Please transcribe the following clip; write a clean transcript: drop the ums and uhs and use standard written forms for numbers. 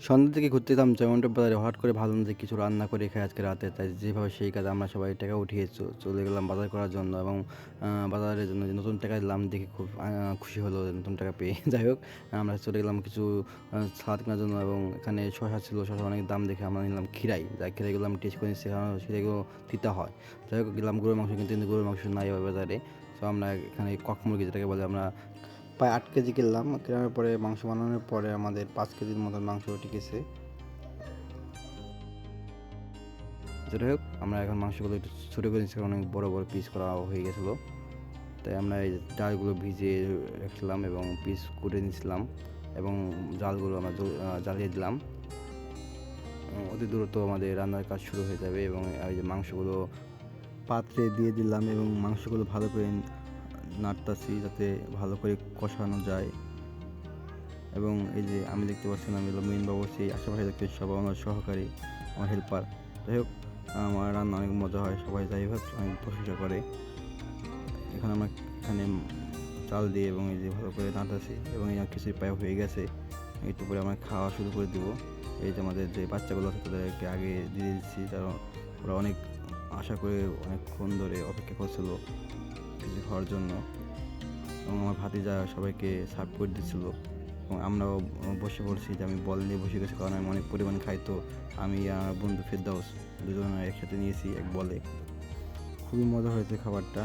সন্ধ্যার দিকে ঘুরতে যেতাম জয়মন্টপ বাজারে। হঠাৎ করে ভাবলাম যে কিছু রান্না করে খাই আজকে রাতে। তাই যেভাবে সেই কাজে আমরা সবাই টাকা উঠিয়ে চলে গেলাম বাজার করার জন্য এবং বাজারের জন্য যে নতুন টাকা দিলাম দেখে খুব খুশি হলো যে নতুন টাকা পেয়ে। যাই হোক, আমরা চলে গেলাম কিছু সালাদ কেনার জন্য এবং এখানে শসা ছিল। শসার অনেক দাম দেখে আমরা নিলাম খিরাই। যাই খিরাইগুলো আমি টেস্ট করে নিচ্ছি, কারণ খিরাইগুলো তিতা হয়। যাই হোক, গেলাম গরুর মাংস কিনতে, কিন্তু গরুর মাংস নাই ওই বাজারে। তো আমরা এখানে কক মুরগি যেটাকে বলে, আমরা প্রায় 8 কেজি কিনলাম। কেনার পরে মাংস বানানোর পরে আমাদের 5 কেজির মতন মাংস টিকেছে। যাই হোক, আমরা এখন মাংসগুলো একটু ছোটো করে নিচ্ছি, কারণ অনেক বড় বড় পিস করা হয়ে গেছিলো। তাই আমরা এই ডালগুলো ভিজিয়ে রাখলাম এবং পিস করে নিয়েছিলাম এবং জালগুলো আমরা জ্বালিয়ে দিলাম। অতি দ্রুত আমাদের রান্নার কাজ শুরু হয়ে যাবে এবং এই যে মাংসগুলো পাত্রে দিয়ে দিলাম এবং মাংসগুলো ভালো করে নাড়তাছি যাতে ভালো করে কষানো যায়। এবং এই যে আমি দেখতে পাচ্ছিলাম এগুলো মেন বাবুর্চি, আশেপাশে দেখতে সব আমার সহকারী, আমার হেল্পার। যাই হোক, আমার রান্না অনেক মজা হয়, সবাই যাই হোক অনেক প্রশংসা করে। এখানে চাল দিয়ে এবং এই যে ভালো করে নাড়তেছি এবং এই খিচুড়ি প্রায় হয়ে গেছে। একটু পরে আমরা খাওয়া শুরু করে দেবো। এই যে আমাদের যে বাচ্চাগুলো আছে তাদেরকে আগে দিয়ে দিচ্ছি, কারণ ওরা অনেক আশা করে অনেকক্ষণ ধরে অপেক্ষা করছিল কিছু খাওয়ার জন্য। এবং আমার ভাতিজা সবাইকে সার্ভ করে দিচ্ছিলো এবং আমরাও বসে পড়ছি, যে আমি বল নিয়ে বসে গেছি, কারণ আমি অনেক পরিমাণ খাই। তো আমি আর বন্ধু ফেরদাউস দুজনে একসাথে নিয়েছি এক বলে। খুবই মজা হয়েছে খাবারটা।